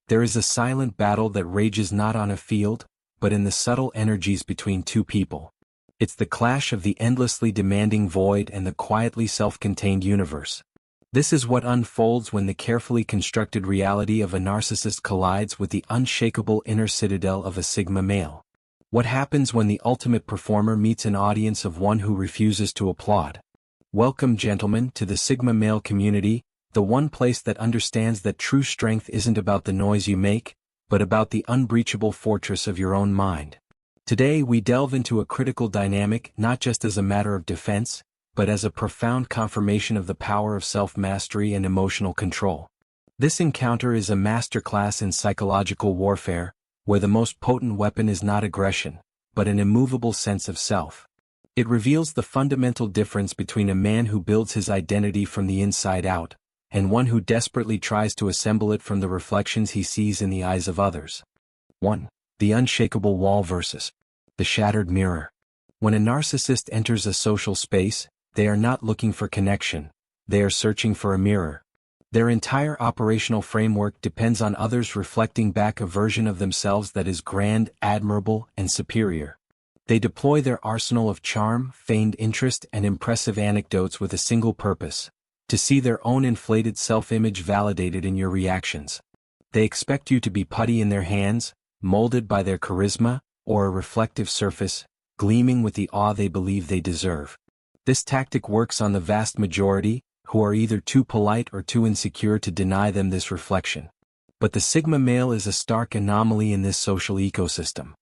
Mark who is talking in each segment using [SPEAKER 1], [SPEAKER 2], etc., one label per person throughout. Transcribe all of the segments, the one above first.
[SPEAKER 1] There is a silent battle that rages not on a field, but in the subtle energies between two people. It's the clash of the endlessly demanding void and the quietly self-contained universe. This is what unfolds when the carefully constructed reality of a narcissist collides with the unshakable inner citadel of a Sigma male. What happens when the ultimate performer meets an audience of one who refuses to applaud? Welcome, gentlemen, to the Sigma male community, the one place that understands that true strength isn't about the noise you make, but about the unbreachable fortress of your own mind. Today we delve into a critical dynamic not just as a matter of defense, but as a profound confirmation of the power of self-mastery and emotional control. This encounter is a masterclass in psychological warfare, where the most potent weapon is not aggression, but an immovable sense of self. It reveals the fundamental difference between a man who builds his identity from the inside out, and one who desperately tries to assemble it from the reflections he sees in the eyes of others. 1. The unshakable wall versus the shattered mirror. When a narcissist enters a social space, they are not looking for connection, they are searching for a mirror. Their entire operational framework depends on others reflecting back a version of themselves that is grand, admirable, and superior. They deploy their arsenal of charm, feigned interest, and impressive anecdotes with a single purpose: to see their own inflated self-image validated in your reactions. They expect you to be putty in their hands, molded by their charisma, or a reflective surface, gleaming with the awe they believe they deserve. This tactic works on the vast majority, who are either too polite or too insecure to deny them this reflection. But the Sigma male is a stark anomaly in this social ecosystem.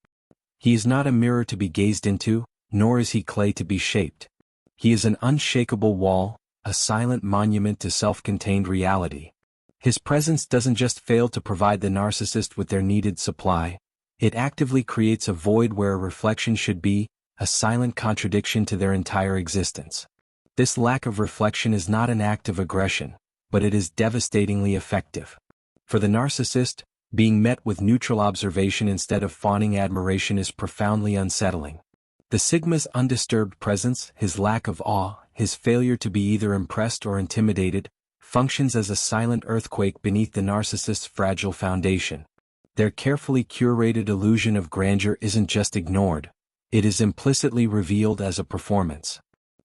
[SPEAKER 1] He is not a mirror to be gazed into, nor is he clay to be shaped. He is an unshakable wall, a silent monument to self-contained reality. His presence doesn't just fail to provide the narcissist with their needed supply, it actively creates a void where a reflection should be, a silent contradiction to their entire existence. This lack of reflection is not an act of aggression, but it is devastatingly effective. For the narcissist, being met with neutral observation instead of fawning admiration is profoundly unsettling. The Sigma's undisturbed presence, his lack of awe, his failure to be either impressed or intimidated, functions as a silent earthquake beneath the narcissist's fragile foundation. Their carefully curated illusion of grandeur isn't just ignored, it is implicitly revealed as a performance.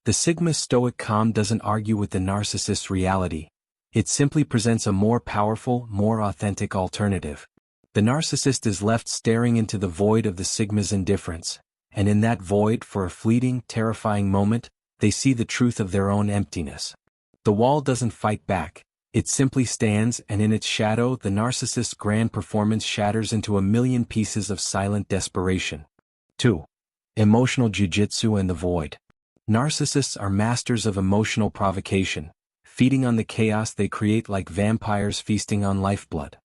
[SPEAKER 1] The Sigma's stoic calm doesn't argue with the narcissist's reality, it simply presents a more powerful, more authentic alternative. The narcissist is left staring into the void of the Sigma's indifference, and in that void, for a fleeting, terrifying moment, they see the truth of their own emptiness. The wall doesn't fight back, it simply stands, and in its shadow the narcissist's grand performance shatters into a million pieces of silent desperation. 2. Emotional Jiu-Jitsu and the void. Narcissists are masters of emotional provocation, feeding on the chaos they create like vampires feasting on lifeblood.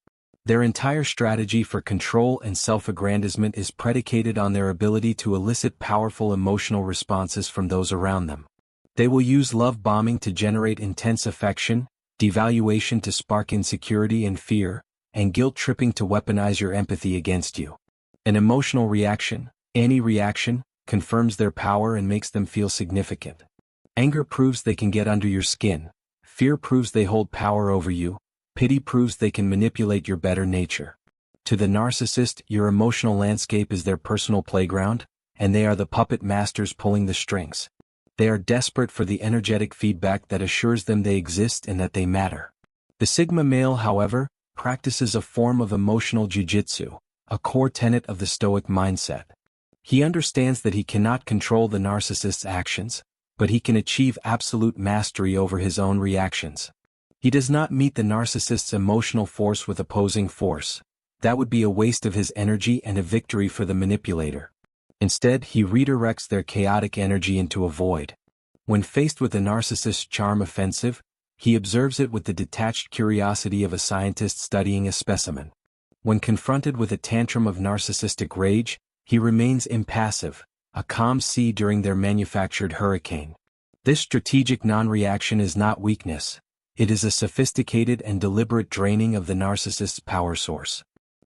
[SPEAKER 1] Their entire strategy for control and self-aggrandizement is predicated on their ability to elicit powerful emotional responses from those around them. They will use love bombing to generate intense affection, devaluation to spark insecurity and fear, and guilt-tripping to weaponize your empathy against you. An emotional reaction, any reaction, confirms their power and makes them feel significant. Anger proves they can get under your skin, fear proves they hold power over you, pity proves they can manipulate your better nature. To the narcissist, your emotional landscape is their personal playground, and they are the puppet masters pulling the strings. They are desperate for the energetic feedback that assures them they exist and that they matter. The Sigma male, however, practices a form of emotional jiu-jitsu, a core tenet of the Stoic mindset. He understands that he cannot control the narcissist's actions, but he can achieve absolute mastery over his own reactions. He does not meet the narcissist's emotional force with opposing force. That would be a waste of his energy and a victory for the manipulator. Instead, he redirects their chaotic energy into a void. When faced with a narcissist's charm offensive, he observes it with the detached curiosity of a scientist studying a specimen. When confronted with a tantrum of narcissistic rage, he remains impassive, a calm sea during their manufactured hurricane. This strategic non-reaction is not weakness, it is a sophisticated and deliberate draining of the narcissist's power source.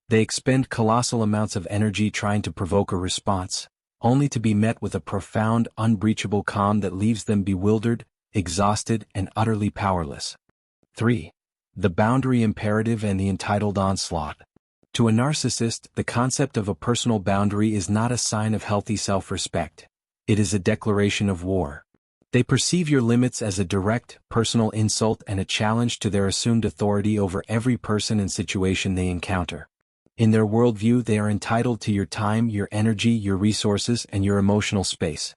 [SPEAKER 1] They expend colossal amounts of energy trying to provoke a response, only to be met with a profound, unbreachable calm that leaves them bewildered, exhausted, and utterly powerless. 3. The boundary imperative and the entitled onslaught. To a narcissist, the concept of a personal boundary is not a sign of healthy self-respect. It is a declaration of war. They perceive your limits as a direct, personal insult and a challenge to their assumed authority over every person and situation they encounter. In their worldview, they are entitled to your time, your energy, your resources, and your emotional space.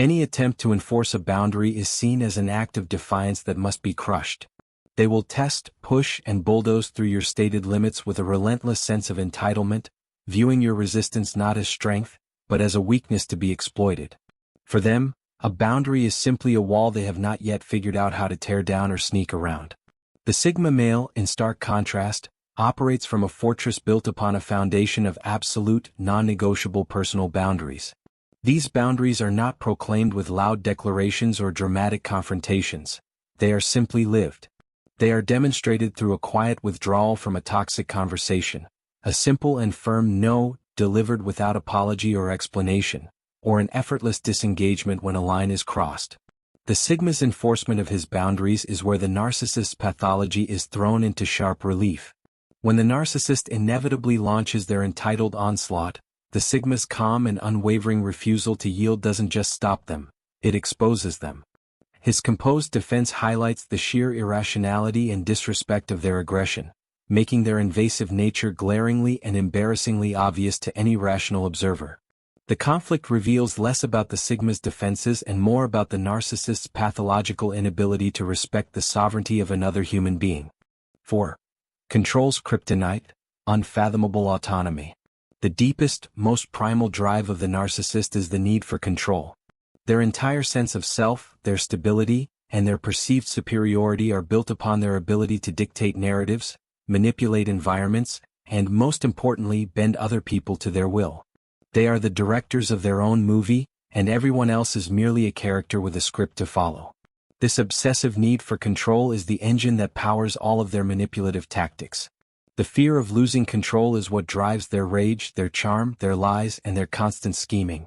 [SPEAKER 1] Any attempt to enforce a boundary is seen as an act of defiance that must be crushed. They will test, push, and bulldoze through your stated limits with a relentless sense of entitlement, viewing your resistance not as strength, but as a weakness to be exploited. For them, a boundary is simply a wall they have not yet figured out how to tear down or sneak around. The Sigma male, in stark contrast, operates from a fortress built upon a foundation of absolute, non-negotiable personal boundaries. These boundaries are not proclaimed with loud declarations or dramatic confrontations. They are simply lived. They are demonstrated through a quiet withdrawal from a toxic conversation, a simple and firm no, delivered without apology or explanation, or an effortless disengagement when a line is crossed. The Sigma's enforcement of his boundaries is where the narcissist's pathology is thrown into sharp relief. When the narcissist inevitably launches their entitled onslaught, the Sigma's calm and unwavering refusal to yield doesn't just stop them, it exposes them. His composed defense highlights the sheer irrationality and disrespect of their aggression, making their invasive nature glaringly and embarrassingly obvious to any rational observer. The conflict reveals less about the Sigma's defenses and more about the narcissist's pathological inability to respect the sovereignty of another human being. 4. Control's Kryptonite, Unfathomable Autonomy. The deepest, most primal drive of the narcissist is the need for control. Their entire sense of self, their stability, and their perceived superiority are built upon their ability to dictate narratives, manipulate environments, and most importantly, bend other people to their will. They are the directors of their own movie, and everyone else is merely a character with a script to follow. This obsessive need for control is the engine that powers all of their manipulative tactics. The fear of losing control is what drives their rage, their charm, their lies, and their constant scheming.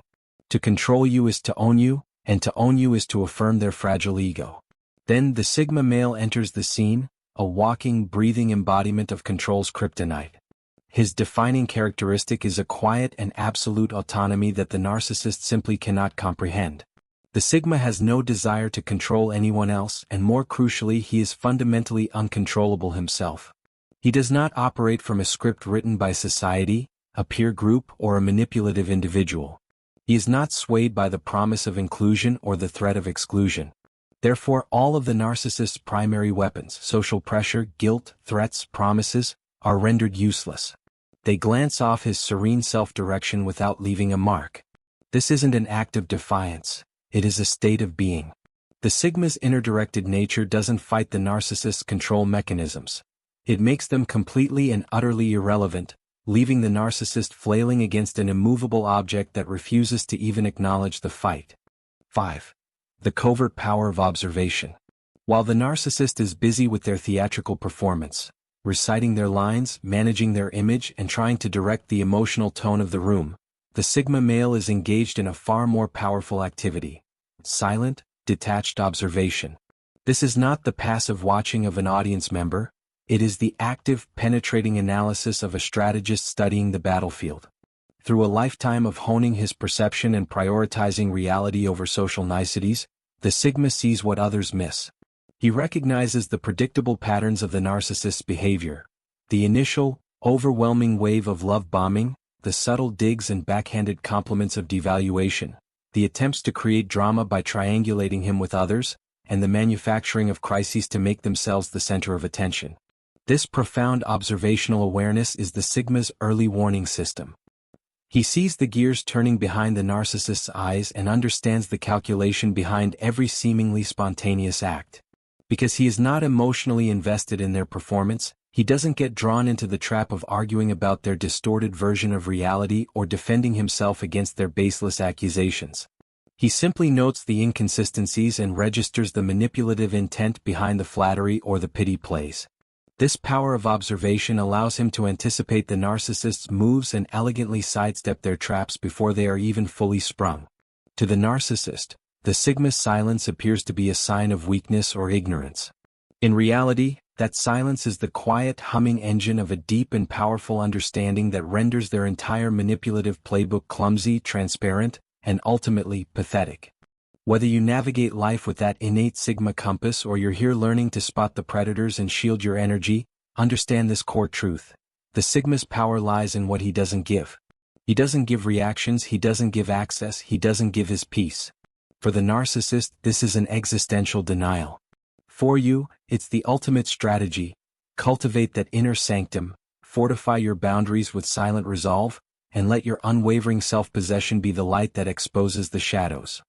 [SPEAKER 1] To control you is to own you, and to own you is to affirm their fragile ego. Then the Sigma male enters the scene, a walking, breathing embodiment of control's kryptonite. His defining characteristic is a quiet and absolute autonomy that the narcissist simply cannot comprehend. The Sigma has no desire to control anyone else, and more crucially, he is fundamentally uncontrollable himself. He does not operate from a script written by society, a peer group, or a manipulative individual. He is not swayed by the promise of inclusion or the threat of exclusion. Therefore, all of the narcissist's primary weapons, social pressure, guilt, threats, promises, are rendered useless. They glance off his serene self-direction without leaving a mark. This isn't an act of defiance, it is a state of being. The Sigma's inner-directed nature doesn't fight the narcissist's control mechanisms. It makes them completely and utterly irrelevant, leaving the narcissist flailing against an immovable object that refuses to even acknowledge the fight. 5. The covert power of observation. While the narcissist is busy with their theatrical performance, reciting their lines, managing their image, and trying to direct the emotional tone of the room, the Sigma male is engaged in a far more powerful activity: silent, detached observation. This is not the passive watching of an audience member. It is the active, penetrating analysis of a strategist studying the battlefield. Through a lifetime of honing his perception and prioritizing reality over social niceties, the Sigma sees what others miss. He recognizes the predictable patterns of the narcissist's behavior: the initial, overwhelming wave of love bombing, the subtle digs and backhanded compliments of devaluation, the attempts to create drama by triangulating him with others, and the manufacturing of crises to make themselves the center of attention. This profound observational awareness is the Sigma's early warning system. He sees the gears turning behind the narcissist's eyes and understands the calculation behind every seemingly spontaneous act. Because he is not emotionally invested in their performance, he doesn't get drawn into the trap of arguing about their distorted version of reality or defending himself against their baseless accusations. He simply notes the inconsistencies and registers the manipulative intent behind the flattery or the pity plays. This power of observation allows him to anticipate the narcissist's moves and elegantly sidestep their traps before they are even fully sprung. To the narcissist, the Sigma's silence appears to be a sign of weakness or ignorance. In reality, that silence is the quiet humming engine of a deep and powerful understanding that renders their entire manipulative playbook clumsy, transparent, and ultimately pathetic. Whether you navigate life with that innate Sigma compass or you're here learning to spot the predators and shield your energy, understand this core truth. The Sigma's power lies in what he doesn't give. He doesn't give reactions, he doesn't give access, he doesn't give his peace. For the narcissist, this is an existential denial. For you, it's the ultimate strategy. Cultivate that inner sanctum, fortify your boundaries with silent resolve, and let your unwavering self-possession be the light that exposes the shadows.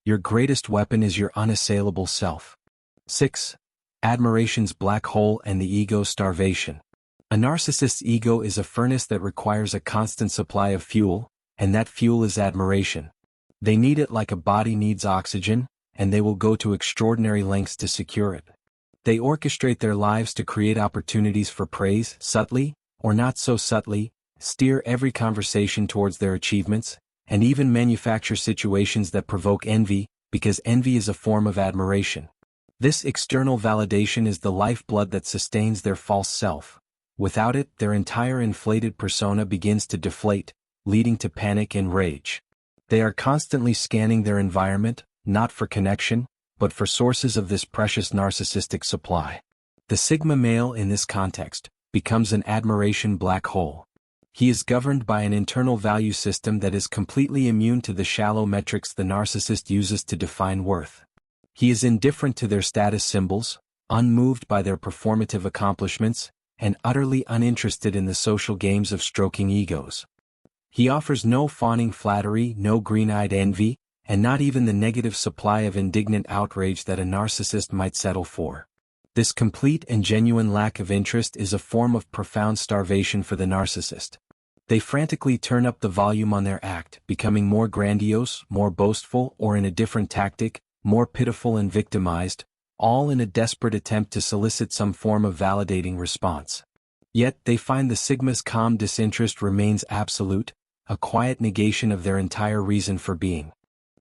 [SPEAKER 1] Your greatest weapon is your unassailable self. 6. Admiration's black hole and the ego's starvation. A narcissist's ego is a furnace that requires a constant supply of fuel, and that fuel is admiration. They need it like a body needs oxygen, and they will go to extraordinary lengths to secure it. They orchestrate their lives to create opportunities for praise, subtly, or not so subtly, steer every conversation towards their achievements, and even manufacture situations that provoke envy, because envy is a form of admiration. This external validation is the lifeblood that sustains their false self. Without it, their entire inflated persona begins to deflate, leading to panic and rage. They are constantly scanning their environment, not for connection, but for sources of this precious narcissistic supply. The Sigma male in this context becomes an admiration black hole. He is governed by an internal value system that is completely immune to the shallow metrics the narcissist uses to define worth. He is indifferent to their status symbols, unmoved by their performative accomplishments, and utterly uninterested in the social games of stroking egos. He offers no fawning flattery, no green-eyed envy, and not even the negative supply of indignant outrage that a narcissist might settle for. This complete and genuine lack of interest is a form of profound starvation for the narcissist. They frantically turn up the volume on their act, becoming more grandiose, more boastful, or in a different tactic, more pitiful and victimized, all in a desperate attempt to solicit some form of validating response. Yet they find the Sigma's calm disinterest remains absolute, a quiet negation of their entire reason for being.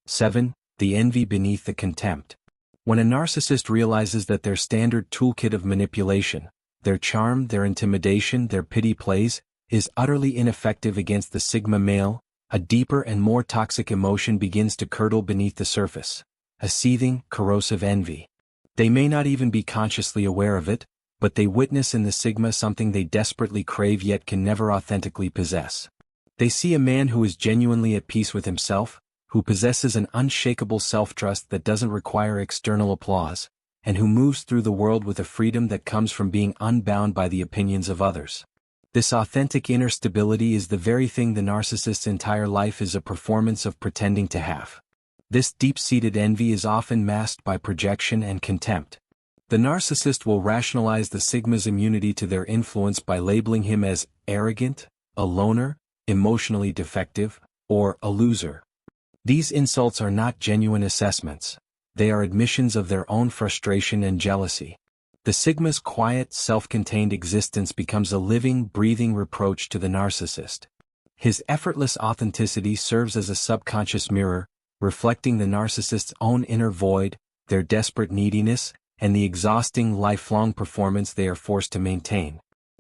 [SPEAKER 1] 7. The envy beneath the contempt. When a narcissist realizes that their standard toolkit of manipulation, their charm, their intimidation, their pity plays, is utterly ineffective against the Sigma male, a deeper and more toxic emotion begins to curdle beneath the surface. A seething, corrosive envy. They may not even be consciously aware of it, but they witness in the Sigma something they desperately crave yet can never authentically possess. They see a man who is genuinely at peace with himself, who possesses an unshakable self-trust that doesn't require external applause, and who moves through the world with a freedom that comes from being unbound by the opinions of others. This authentic inner stability is the very thing the narcissist's entire life is a performance of pretending to have. This deep-seated envy is often masked by projection and contempt. The narcissist will rationalize the Sigma's immunity to their influence by labeling him as arrogant, a loner, emotionally defective, or a loser. These insults are not genuine assessments. They are admissions of their own frustration and jealousy. The Sigma's quiet, self-contained existence becomes a living, breathing reproach to the narcissist. His effortless authenticity serves as a subconscious mirror, reflecting the narcissist's own inner void, their desperate neediness, and the exhausting lifelong performance they are forced to maintain.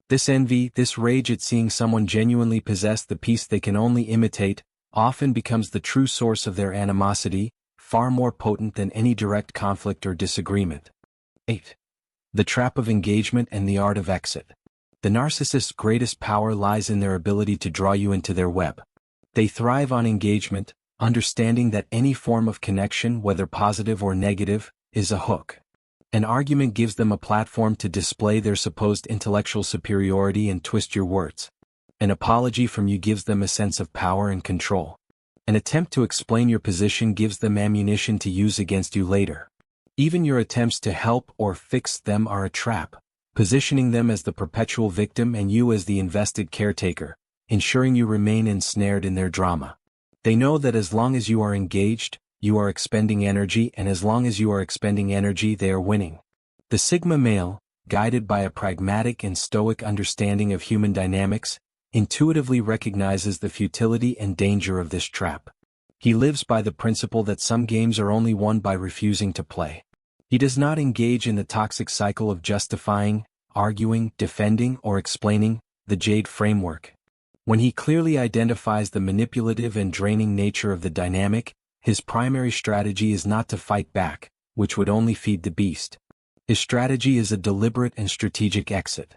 [SPEAKER 1] This envy, this rage at seeing someone genuinely possess the peace they can only imitate, often becomes the true source of their animosity, far more potent than any direct conflict or disagreement. 8. The trap of engagement and the art of exit. The narcissist's greatest power lies in their ability to draw you into their web. They thrive on engagement, understanding that any form of connection, whether positive or negative, is a hook. An argument gives them a platform to display their supposed intellectual superiority and twist your words. An apology from you gives them a sense of power and control. An attempt to explain your position gives them ammunition to use against you later. Even your attempts to help or fix them are a trap, positioning them as the perpetual victim and you as the invested caretaker, ensuring you remain ensnared in their drama. They know that as long as you are engaged, you are expending energy, and as long as you are expending energy, they are winning. The Sigma male, guided by a pragmatic and stoic understanding of human dynamics, intuitively recognizes the futility and danger of this trap. He lives by the principle that some games are only won by refusing to play. He does not engage in the toxic cycle of justifying, arguing, defending, or explaining, the Jade framework. When he clearly identifies the manipulative and draining nature of the dynamic, his primary strategy is not to fight back, which would only feed the beast. His strategy is a deliberate and strategic exit.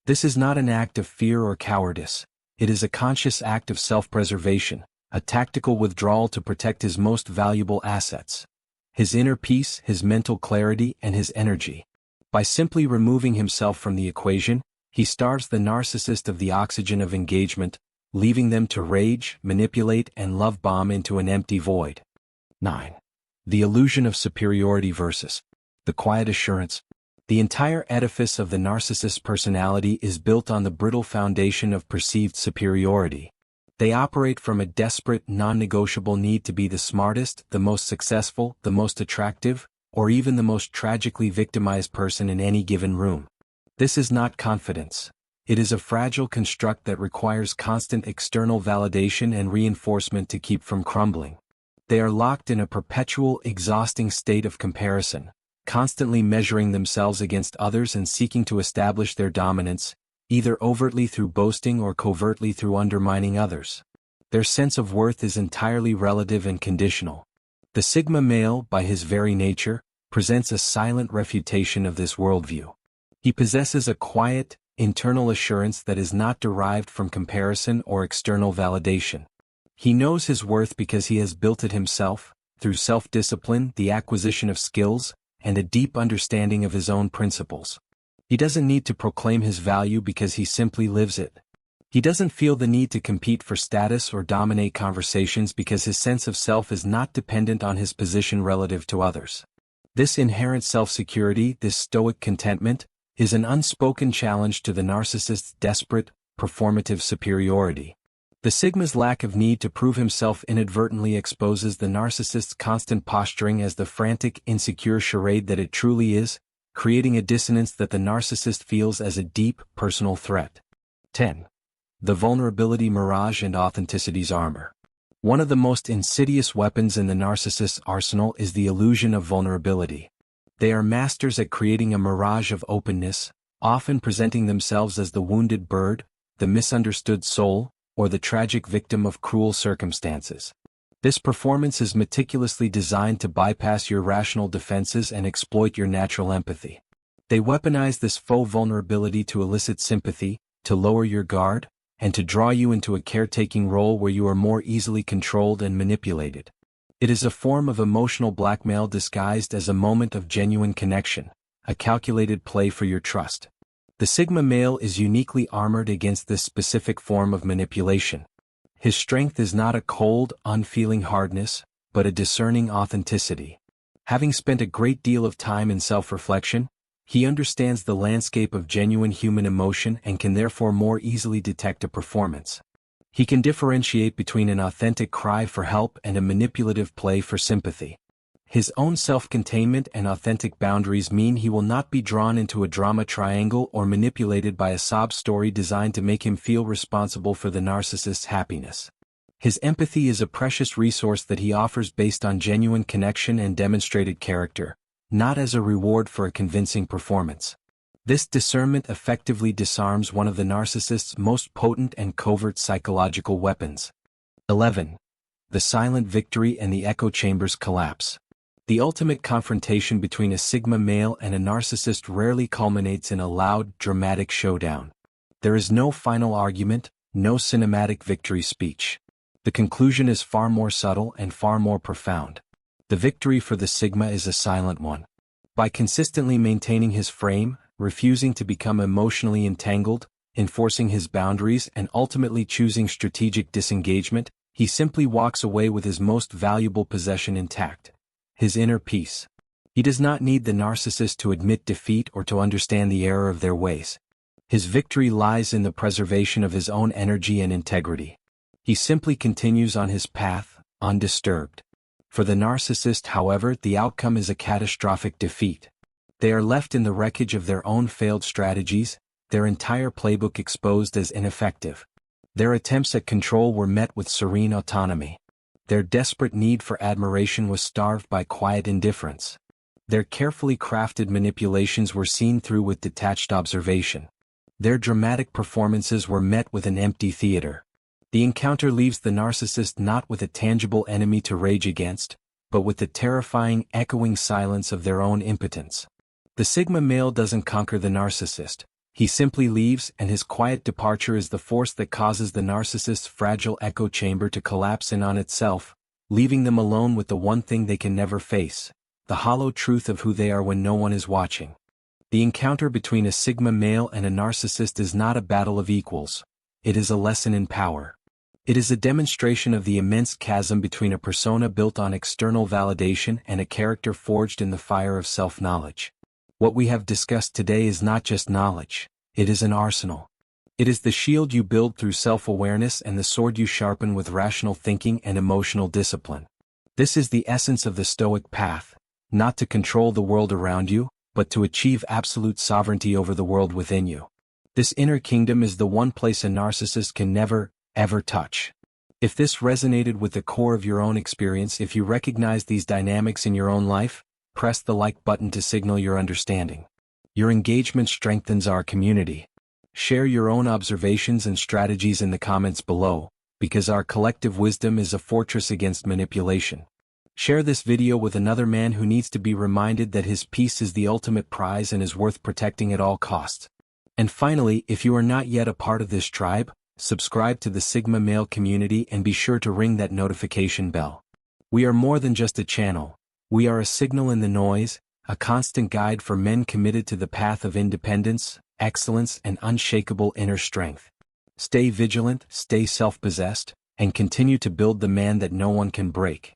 [SPEAKER 1] This is not an act of fear or cowardice. It is a conscious act of self-preservation, a tactical withdrawal to protect his most valuable assets: his inner peace, his mental clarity, and his energy. By simply removing himself from the equation, he starves the narcissist of the oxygen of engagement, leaving them to rage, manipulate, and love bomb into an empty void. 9. The illusion of superiority versus the quiet assurance. The entire edifice of the narcissist's personality is built on the brittle foundation of perceived superiority. They operate from a desperate, non-negotiable need to be the smartest, the most successful, the most attractive, or even the most tragically victimized person in any given room. This is not confidence. It is a fragile construct that requires constant external validation and reinforcement to keep from crumbling. They are locked in a perpetual, exhausting state of comparison, constantly measuring themselves against others and seeking to establish their dominance, either overtly through boasting or covertly through undermining others. Their sense of worth is entirely relative and conditional. The Sigma male, by his very nature, presents a silent refutation of this worldview. He possesses a quiet, internal assurance that is not derived from comparison or external validation. He knows his worth because he has built it himself, through self-discipline, the acquisition of skills, and a deep understanding of his own principles. He doesn't need to proclaim his value because he simply lives it. He doesn't feel the need to compete for status or dominate conversations because his sense of self is not dependent on his position relative to others. This inherent self-security, this stoic contentment, is an unspoken challenge to the narcissist's desperate, performative superiority. The Sigma's lack of need to prove himself inadvertently exposes the narcissist's constant posturing as the frantic, insecure charade that it truly is, creating a dissonance that the narcissist feels as a deep, personal threat. 10. The vulnerability mirage and authenticity's armor. One of the most insidious weapons in the narcissist's arsenal is the illusion of vulnerability. They are masters at creating a mirage of openness, often presenting themselves as the wounded bird, the misunderstood soul, or the tragic victim of cruel circumstances. This performance is meticulously designed to bypass your rational defenses and exploit your natural empathy. They weaponize this faux vulnerability to elicit sympathy, to lower your guard, and to draw you into a caretaking role where you are more easily controlled and manipulated. It is a form of emotional blackmail disguised as a moment of genuine connection, a calculated play for your trust. The Sigma male is uniquely armored against this specific form of manipulation. His strength is not a cold, unfeeling hardness, but a discerning authenticity. Having spent a great deal of time in self-reflection, he understands the landscape of genuine human emotion and can therefore more easily detect a performance. He can differentiate between an authentic cry for help and a manipulative play for sympathy. His own self-containment and authentic boundaries mean he will not be drawn into a drama triangle or manipulated by a sob story designed to make him feel responsible for the narcissist's happiness. His empathy is a precious resource that he offers based on genuine connection and demonstrated character, not as a reward for a convincing performance. This discernment effectively disarms one of the narcissist's most potent and covert psychological weapons. 11. The silent victory and the echo chamber's collapse. The ultimate confrontation between a Sigma male and a narcissist rarely culminates in a loud, dramatic showdown. There is no final argument, no cinematic victory speech. The conclusion is far more subtle and far more profound. The victory for the Sigma is a silent one. By consistently maintaining his frame, refusing to become emotionally entangled, enforcing his boundaries, and ultimately choosing strategic disengagement, he simply walks away with his most valuable possession intact: his inner peace. He does not need the narcissist to admit defeat or to understand the error of their ways. His victory lies in the preservation of his own energy and integrity. He simply continues on his path, undisturbed. For the narcissist, however, the outcome is a catastrophic defeat. They are left in the wreckage of their own failed strategies, their entire playbook exposed as ineffective. Their attempts at control were met with serene autonomy. Their desperate need for admiration was starved by quiet indifference. Their carefully crafted manipulations were seen through with detached observation. Their dramatic performances were met with an empty theater. The encounter leaves the narcissist not with a tangible enemy to rage against, but with the terrifying, echoing silence of their own impotence. The Sigma male doesn't conquer the narcissist. He simply leaves, and his quiet departure is the force that causes the narcissist's fragile echo chamber to collapse in on itself, leaving them alone with the one thing they can never face: the hollow truth of who they are when no one is watching. The encounter between a Sigma male and a narcissist is not a battle of equals. It is a lesson in power. It is a demonstration of the immense chasm between a persona built on external validation and a character forged in the fire of self-knowledge. What we have discussed today is not just knowledge, it is an arsenal. It is the shield you build through self-awareness and the sword you sharpen with rational thinking and emotional discipline. This is the essence of the Stoic path: not to control the world around you, but to achieve absolute sovereignty over the world within you. This inner kingdom is the one place a narcissist can never, ever touch. If this resonated with the core of your own experience, if you recognize these dynamics in your own life, press the like button to signal your understanding. Your engagement strengthens our community. Share your own observations and strategies in the comments below, because our collective wisdom is a fortress against manipulation. Share this video with another man who needs to be reminded that his peace is the ultimate prize and is worth protecting at all costs. And finally, if you are not yet a part of this tribe, subscribe to the Sigma Male community and be sure to ring that notification bell. We are more than just a channel. We are a signal in the noise, a constant guide for men committed to the path of independence, excellence, and unshakable inner strength. Stay vigilant, stay self-possessed, and continue to build the man that no one can break.